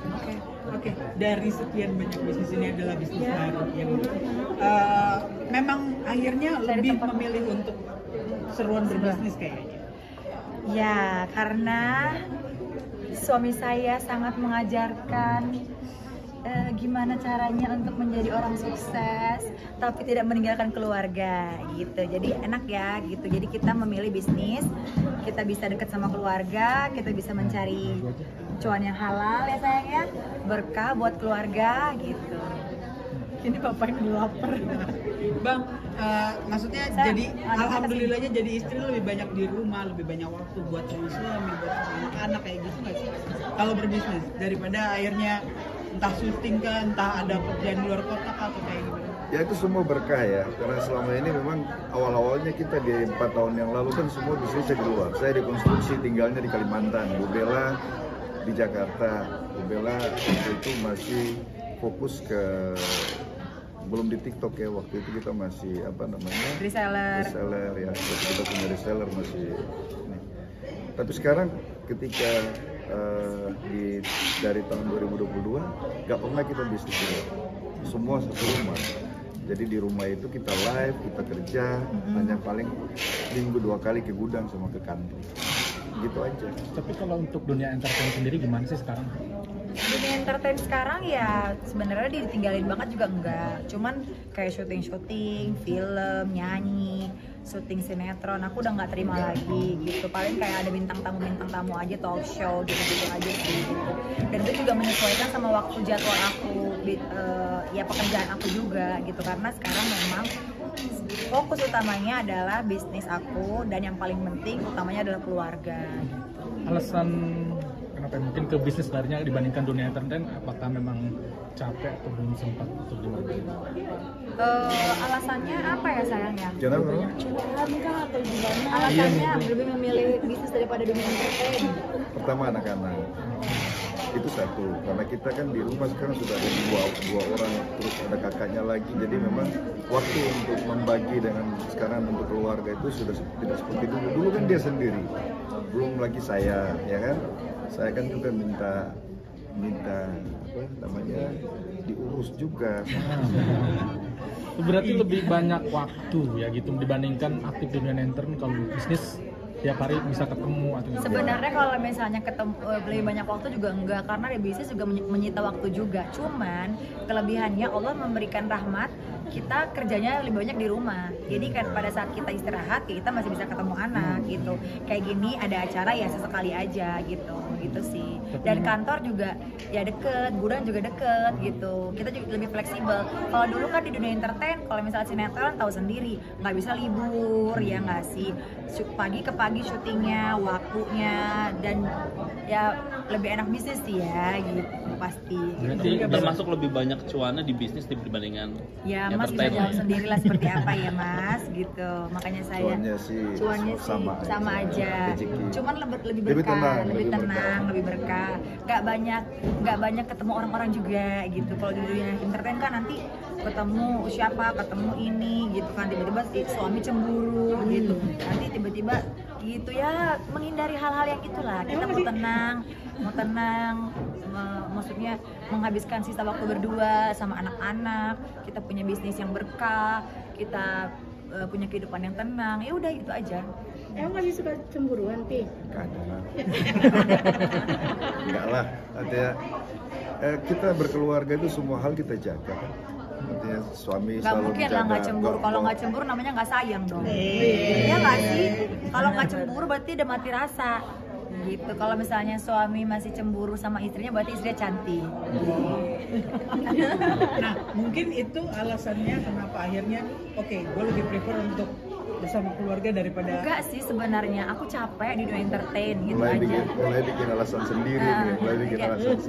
Oke, oke. Dari sekian banyak bisnis ini adalah bisnis baru yang memang akhirnya lebih memilih untuk seruan berbisnis kayaknya. Ya, karena suami saya sangat mengajarkan gimana caranya untuk menjadi orang sukses tapi tidak meninggalkan keluarga gitu. Jadi enak ya gitu. Jadi kita memilih bisnis, kita bisa dekat sama keluarga, kita bisa mencari cuan yang halal ya sayang ya, berkah buat keluarga gitu. Ini bapaknya udah lapar. Bang, maksudnya jadi alhamdulillahnya jadi istri lebih banyak di rumah, lebih banyak waktu buat suami, buat anak-anak kayak gitu nggak sih? Kalau berbisnis daripada akhirnya entah syuting kan, entah ada kerjaan di luar kota atau kayak gitu. Ya itu semua berkah ya, karena selama ini memang awal-awalnya kita di 4 tahun yang lalu kan semua bisnisnya di luar. Saya di konstruksi tinggalnya di Kalimantan, Bu Bella di Jakarta. Bu Bella waktu itu masih fokus ke, belum di TikTok ya, waktu itu kita masih apa namanya? Reseller ya, kita punya reseller masih ini. Tapi sekarang ketika dari tahun 2022 nggak pernah kita bisnis di luar, semua satu rumah. Jadi di rumah itu kita live, kita kerja, hanya paling minggu 2 kali ke gudang sama ke kantor, gitu aja. Tapi kalau untuk dunia entertain sendiri gimana sih sekarang? Dunia entertain sekarang ya sebenarnya ditinggalin banget juga enggak, cuman kayak syuting, film, nyanyi, syuting sinetron, aku udah nggak terima lagi gitu. Paling kayak ada bintang tamu aja, talk show gitu aja sih gitu. Dan itu juga menyesuaikan sama waktu jadwal aku, ya pekerjaan aku juga gitu, karena sekarang memang fokus utamanya adalah bisnis aku dan yang paling penting utamanya adalah keluarga gitu. Alasan kenapa mungkin ke bisnis larinya dibandingkan dunia entertain, apakah memang capek atau belum sempat untuk gimana? Alasannya apa ya sayangnya? Jangan Cuan kah atau gimana? Alasannya lebih memilih bisnis daripada dunia entertain. Pertama anak-anak, itu satu, karena kita kan di rumah sekarang sudah ada dua orang, terus ada kakaknya lagi, jadi memang waktu untuk membagi dengan sekarang untuk keluarga itu sudah tidak seperti dulu. Dulu kan dia sendiri, belum lagi saya, ya kan? Saya kan juga minta apa namanya diurus juga. Berarti lebih banyak waktu ya gitu dibandingkan aktif di dunia entertain. Kalau bisnis tiap hari bisa ketemu atau gitu. Sebenarnya kalau misalnya ketemu lebih banyak waktu juga enggak, karena di bisnis juga menyita waktu juga. Cuman kelebihannya Allah memberikan rahmat, kita kerjanya lebih banyak di rumah. Jadi kan pada saat kita istirahat, kita masih bisa ketemu anak gitu. Kayak gini ada acara ya sesekali aja gitu sih. Dan kantor juga ya deket, gudang juga deket gitu. Kita juga lebih fleksibel. Kalau dulu kan di dunia entertain, kalau misalnya sinetron tahu sendiri, nggak bisa libur ya nggak sih. Pagi ke pagi syutingnya, waktunya, dan ya lebih enak bisnis sih ya gitu pasti. Jadi termasuk lebih banyak cuannya di bisnis dibandingkan ya Mas bisa jawab sendiri lah seperti apa ya Mas gitu. Makanya saya cuannya sih sama aja. Cuman lebih berkah, lebih tenang, lebih berkah. Nggak banyak ketemu orang-orang juga gitu. Kalau di dunia entertain kan nanti ketemu siapa, ketemu ini gitu kan, tiba-tiba suami cemburu gitu. Nanti tiba-tiba gitu ya, menghindari hal-hal yang itulah. Kita mau tenang, maksudnya menghabiskan sisa waktu berdua sama anak-anak. Kita punya bisnis yang berkah, kita punya kehidupan yang tenang. Ya udah itu aja. Emang masih suka cemburuan, Pi? Kadang. Enggak lah, artinya kita berkeluarga itu semua hal kita jaga kan. Artinya suami nggak selalu mungkin lah nggak cemburu. Kalau nggak cemburu namanya nggak sayang dong. Iya nggak sih? Kalau nggak cemburu berarti udah mati rasa gitu. Kalau misalnya suami masih cemburu sama istrinya berarti istrinya cantik. Nah mungkin itu alasannya kenapa akhirnya gue lebih prefer untuk bersama keluarga daripada. Enggak sih sebenarnya, aku capek di dunia entertain gitu mulai aja. Mulai bikin alasan sendiri,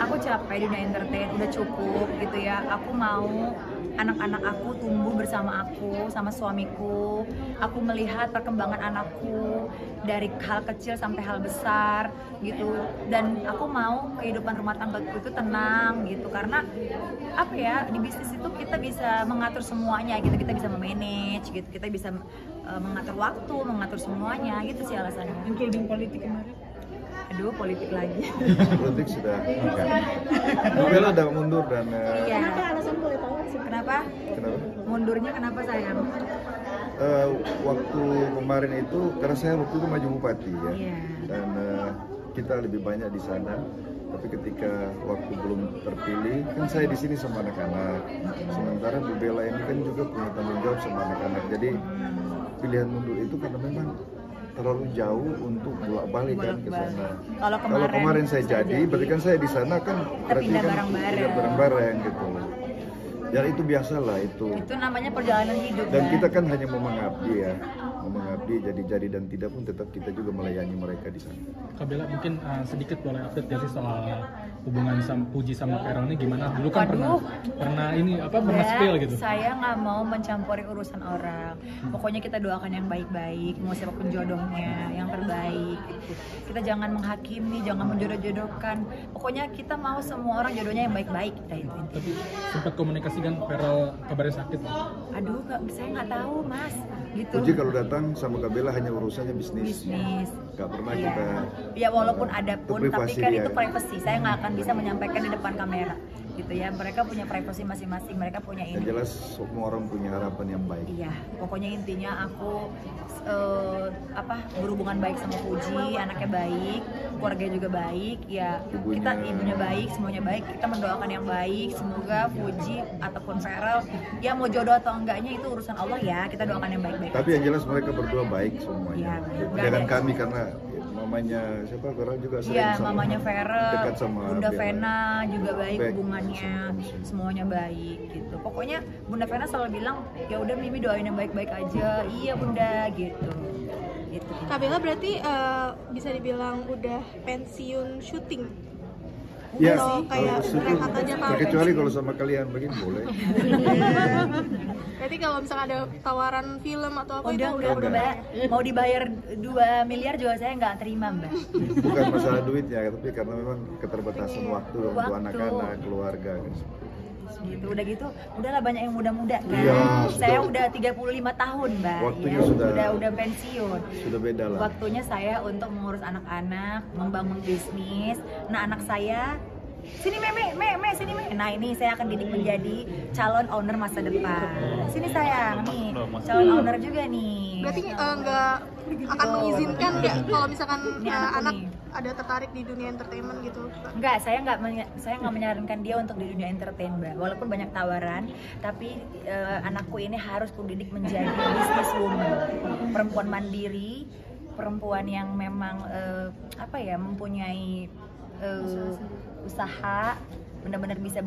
Aku capek di dunia entertain, udah cukup gitu ya. Aku mau anak-anak aku tumbuh bersama aku, sama suamiku. Aku melihat perkembangan anakku dari hal kecil sampai hal besar gitu. Dan aku mau kehidupan rumah tangga itu tenang gitu, karena apa ya, di bisnis itu kita bisa mengatur semuanya gitu. Kita bisa memanage gitu, kita bisa mengatur waktu, mengatur semuanya gitu sih alasannya. Including politik kemarin? Aduh, politik lagi. Politik sudah enggak. Bu Bella udah mundur dan Iya. Kenapa alasan boleh tahu sih? Kenapa? kenapa? Mundurnya kenapa sayang? Waktu kemarin itu karena saya waktu itu maju bupati ya, Iya. dan kita lebih banyak di sana. Tapi ketika waktu belum terpilih, kan saya di sini sama anak-anak. Sementara Bu Bella ini kan juga punya tanggung jawab sama anak-anak. Jadi pilihan mundur itu karena memang terlalu jauh untuk bolak-balik kan ke sana. Kalau Kemarin saya jadi, berarti kan saya di sana kan berarti pindah kan bareng-bareng. pindah bareng-bareng gitu. Ya itu biasalah itu. Itu namanya perjalanan hidup. Dan kan? kita kan hanya mau mengabdi ya, mau mengabdi jadi dan tidak pun tetap kita juga melayani mereka di sana. Kak Bella mungkin sedikit boleh update ya sih soal hubungan sama Puji sama Carol ini gimana? Dulu kan pernah ini pernah spill gitu. Saya nggak mau mencampuri urusan orang. Pokoknya kita doakan yang baik-baik, mau siapapun jodohnya yang terbaik. Gitu. Kita jangan menghakimi, jangan menjodoh-jodohkan. Pokoknya kita mau semua orang jodohnya yang baik-baik. Itu. Tapi sempat komunikasi kan Carol kabarnya sakit. Aduh, saya nggak tahu mas. Gitu. Puji kalau datang sama Kak Bella hanya urusannya bisnis. Gak pernah Iya. kita. Ya walaupun ada pun, Itu tapi privasi kan dia. itu privasi. Saya nggak akan bisa menyampaikan di depan kamera, gitu ya. Mereka punya privasi masing-masing. Mereka punya Yang ini. jelas semua orang punya harapan yang baik. Iya, pokoknya intinya aku berhubungan baik sama Puji, anaknya baik, keluarganya juga baik, ya kita ibunya baik, semuanya baik, kita mendoakan yang baik, semoga Puji ataupun Feral, ya mau jodoh atau enggaknya itu urusan Allah ya, kita doakan yang baik-baik. Tapi yang jelas mereka berdua baik semuanya. Iya, Dengan ada. kami karena mamanya siapa Feral juga sering Iya, sama- mamanya Feral, dekat sama Bunda Bella. Vena juga baik Baik. hubungannya, semuanya baik gitu. Pokoknya Bunda Vena selalu bilang, ya udah Mimi doain yang baik-baik aja. Iya Bunda gitu. Gitu. Kak Bella berarti bisa dibilang udah pensiun syuting. Ya, Atau kayak kalau rehat aja kalau terkecuali pensiun. kalau sama kalian begini boleh. Berarti kalau misalnya ada tawaran film atau apa itu Udah Mbak. Mau dibayar 2 miliar juga saya nggak terima Mbak. Bukan masalah duitnya, tapi karena memang keterbatasan waktu untuk Waktu. anak-anak, keluarga kan. Gitu. Udah gitu, udahlah banyak yang muda-muda kan. Iya, Saya sudah. udah 35 tahun Mbak. Waktunya ya. sudah- udah pensiun. Sudah beda lah. Waktunya saya untuk mengurus anak-anak, membangun bisnis. Nah anak saya, sini me, sini me. Nah ini saya akan didik menjadi calon owner masa depan. Sini sayang, nih calon owner juga nih. berarti nggak akan mengizinkan nggak kalau misalkan Ini anakku anak nih. ada tertarik di dunia entertainment gitu. Enggak, saya nggak menyarankan dia untuk di dunia entertain, Mbak. Walaupun banyak tawaran, tapi anakku ini harus kudidik menjadi business woman, perempuan mandiri, perempuan yang memang mempunyai usaha, benar-benar bisa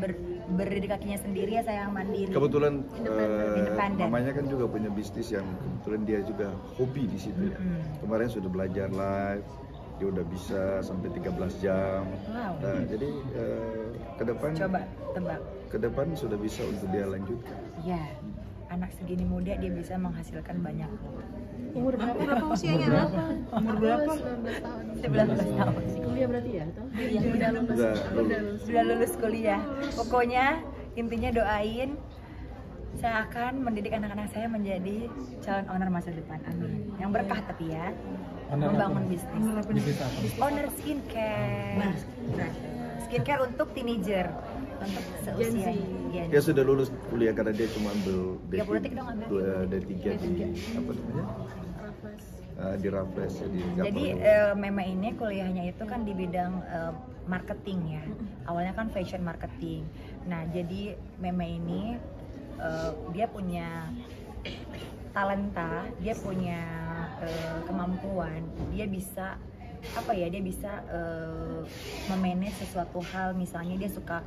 berdiri kakinya sendiri ya sayang, mandiri. Kebetulan Independen. mamanya kan juga punya bisnis yang kebetulan dia juga hobi di situ ya. Kemarin sudah belajar live, dia udah bisa sampai 13 jam. Wow. Nah, jadi ke depan Coba tebak. ke depan sudah bisa untuk dia lanjutkan. Ya, anak segini muda dia bisa menghasilkan banyak. Umur Berapa usianya? Umur berapa? 11 tahun. Kuliah berarti ya? Atau? Iya, Udah, sudah lulus kuliah. Pokoknya intinya doain saya akan mendidik anak-anak saya menjadi calon owner masa depan. Amin. Yang berkah tapi ya. Owner Membangun apa? bisnis. Bisnis apa? Owner skincare. Skincare untuk teenager, untuk seusia. Gen Z. dia sudah lulus kuliah karena dia cuma ambil Ya, politik dong, ambil. D3 di apa namanya? Di Raffles ya, di Jadi Gampang. Meme ini kuliahnya itu kan di bidang marketing ya. Awalnya kan fashion marketing. Nah jadi Meme ini dia punya talenta, dia punya kemampuan, dia bisa dia bisa memanage sesuatu hal. Misalnya dia suka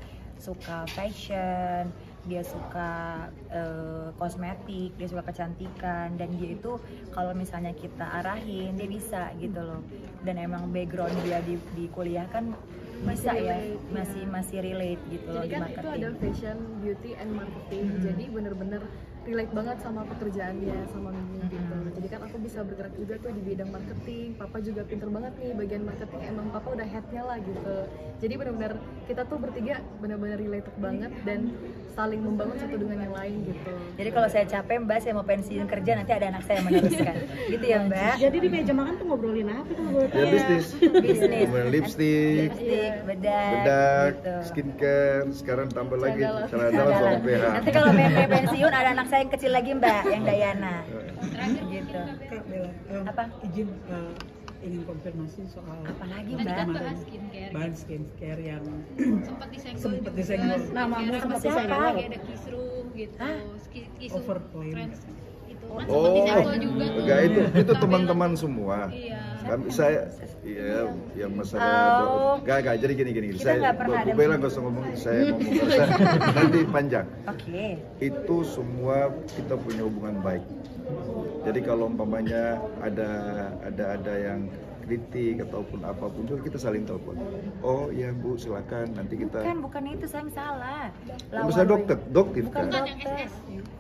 fashion, dia suka kosmetik, dia suka kecantikan, dan dia itu kalau misalnya kita arahin dia bisa gitu loh. Dan emang background dia di kuliah kan bisa ya, masih relate gitu loh Jadi di kan marketing. itu ada fashion, beauty, and marketing. Jadi bener-bener relate banget sama pekerjaannya, sama Mimi gitu. Jadi kan aku bisa bergerak juga tuh di bidang marketing. Papa juga pinter banget nih bagian marketing. Emang Papa udah headnya lah gitu. Jadi benar-benar kita tuh bertiga benar-benar related banget dan saling membangun satu dengan yang lain gitu. Jadi kalau saya capek Mbak, saya mau pensiun kerja, nanti ada anak saya yang meneruskan. Gitu ya Mbak? Jadi di meja makan tuh ngobrolin apa tuh ngobrolin? Ya bisnis. Bisnis. Ngomongin lipstick, bedak, gitu. skincare, sekarang tambah lagi Celana celana dalam sama PH. Nanti kalau Meme pensiun ada anak saya yang kecil lagi Mbak, yang Dayana. Gitu. Kak Bella, Apa? izin ingin konfirmasi soal Apa lagi Tadi Mbak? kan bahas skincare. bahan skincare yang Sempat disenggol Sempet juga. disenggol. Namamu Skincare sempat apa sih? disenggol. Lagi ada kisruh gitu. Hah? Kisruh Overclaim. trends itu kan sempat Oh, disenggol juga tuh. enggak itu teman-teman semua. Iya. Kami saya iya yang masalah Oh. enggak jadi gini. Kita nggak pernah ada- Bu Bella nggak usah ngomong, saya ngomong nanti panjang. Oke. Itu semua kita punya hubungan baik. Jadi kalau umpamanya ada yang kritik ataupun apapun juga kita saling telepon. Oh iya Bu, silakan nanti kita. Bukan itu saya yang salah. Misalnya dokter Bukan kan. dokter.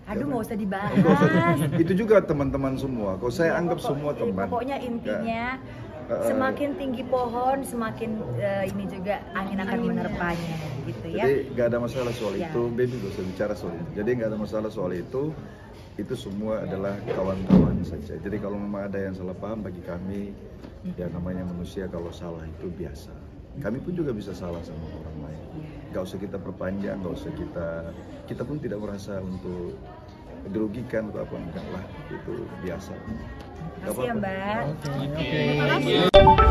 Aduh nggak usah dibahas. Enggak usah. Itu juga teman-teman semua. Kalau saya anggap semua teman. Pokoknya intinya semakin tinggi pohon, semakin ini juga angin akan menerpanya, gitu ya. Jadi nggak ada masalah soal Ya. itu, baby gak usah bicara soal itu. Jadi nggak ada masalah soal itu semua adalah kawan-kawan saja. Jadi kalau memang ada yang salah paham bagi kami, ya namanya manusia kalau salah itu biasa. Kami pun juga bisa salah sama orang lain. Gak usah kita perpanjang, gak usah kita pun tidak merasa untuk dirugikan atau apa, enggak lah, itu biasa. Nggak Makasih ya apa-apa. Mbak. Oke.